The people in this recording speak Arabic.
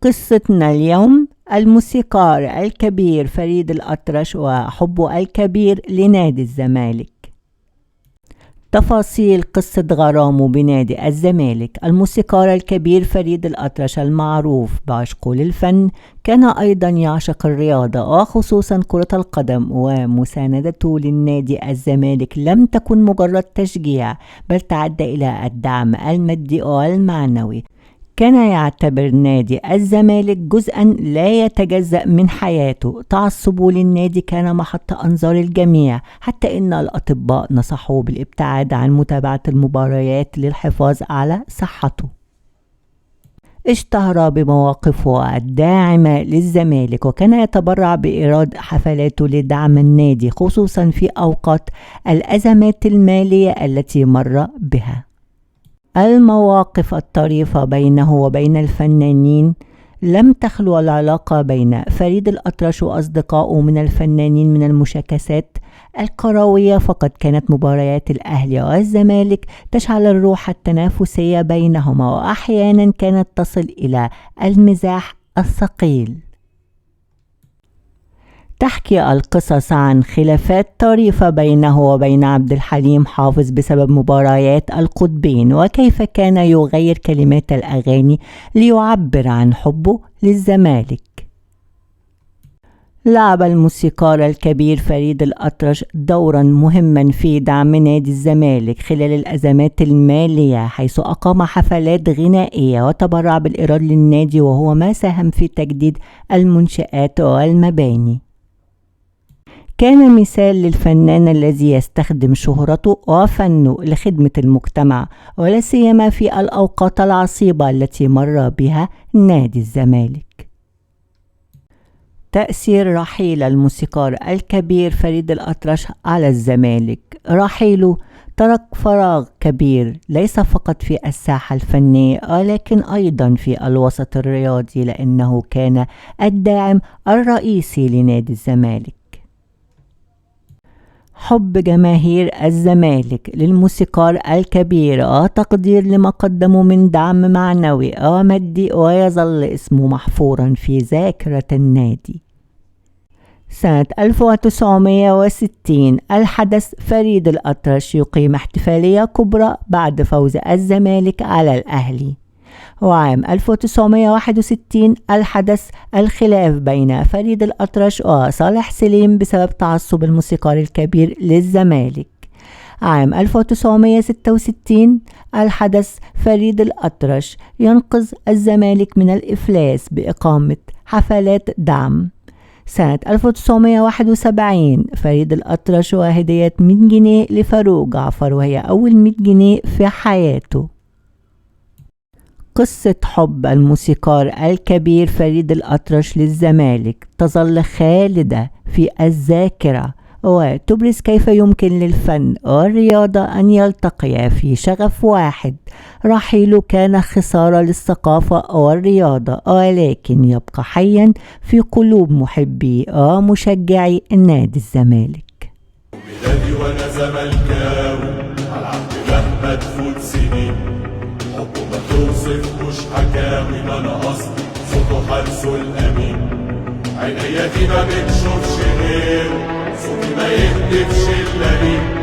قصتنا اليوم الموسيقار الكبير فريد الأطرش وحبه الكبير لنادي الزمالك. تفاصيل قصة غرامه بنادي الزمالك. الموسيقار الكبير فريد الأطرش المعروف بعشقه للفن كان أيضا يعشق الرياضة وخصوصا كرة القدم، ومساندته للنادي الزمالك لم تكن مجرد تشجيع بل تعدى إلى الدعم المادي والمعنوي. كان يعتبر نادي الزمالك جزءا لا يتجزأ من حياته. تعصبه للنادي كان محط أنظار الجميع، حتى إن الأطباء نصحوه بالابتعاد عن متابعة المباريات للحفاظ على صحته. اشتهر بمواقفه الداعمة للزمالك، وكان يتبرع بإيراد حفلاته لدعم النادي خصوصا في أوقات الأزمات المالية التي مر بها. المواقف الطريفة بينه وبين الفنانين لم تخلو العلاقة بين فريد الأطرش وأصدقائه من الفنانين من المشاكسات الكروية، فقد كانت مباريات الأهلي والزمالك تشعل الروح التنافسية بينهما، وأحيانا كانت تصل إلى المزاح الثقيل. تحكي القصص عن خلافات طريفة بينه وبين عبد الحليم حافظ بسبب مباريات القطبين، وكيف كان يغير كلمات الأغاني ليعبر عن حبه للزمالك. لعب الموسيقار الكبير فريد الأطرش دورا مهما في دعم نادي الزمالك خلال الأزمات المالية، حيث أقام حفلات غنائية وتبرع بالإيراد للنادي، وهو ما ساهم في تجديد المنشآت والمباني. كان مثال للفنان الذي يستخدم شهرته وفنه لخدمة المجتمع، ولا سيما في الأوقات العصيبة التي مر بها نادي الزمالك. تأثير رحيل الموسيقار الكبير فريد الأطرش على الزمالك. رحيله ترك فراغ كبير ليس فقط في الساحة الفنية ولكن أيضا في الوسط الرياضي، لأنه كان الداعم الرئيسي لنادي الزمالك. حب جماهير الزمالك للموسيقار الكبير وتقدير لما قدمه من دعم معنوي ومادي، ويظل اسمه محفورا في ذاكرة النادي. سنة 1960 الحدث فريد الأطرش يقيم احتفالية كبرى بعد فوز الزمالك على الأهلي. وعام 1961 الحدث الخلاف بين فريد الأطرش وصالح سليم بسبب تعصب الموسيقار الكبير للزمالك. عام 1966 الحدث فريد الأطرش ينقذ الزمالك من الإفلاس بإقامة حفلات دعم. سنة 1971 فريد الأطرش وهدية 100 جنيه لفاروق جعفر، وهي أول 100 جنيه في حياته. قصة حب الموسيقار الكبير فريد الأطرش للزمالك تظل خالدة في الذاكرة، وتبرز كيف يمكن للفن والرياضة أن يلتقيا في شغف واحد. رحيله كان خسارة للثقافة والرياضة، ولكن يبقى حيا في قلوب محبي ومشجعي نادي الزمالك. بلادي وانا زملكاوي على العهد مهما تفوت سنين، حبه ما توصفوش حكاوي، ما انا اصلي صوته حارسه الامين. عينيا دي ما بتشوفش غيره، صوتي ما يهدفش الا ليه.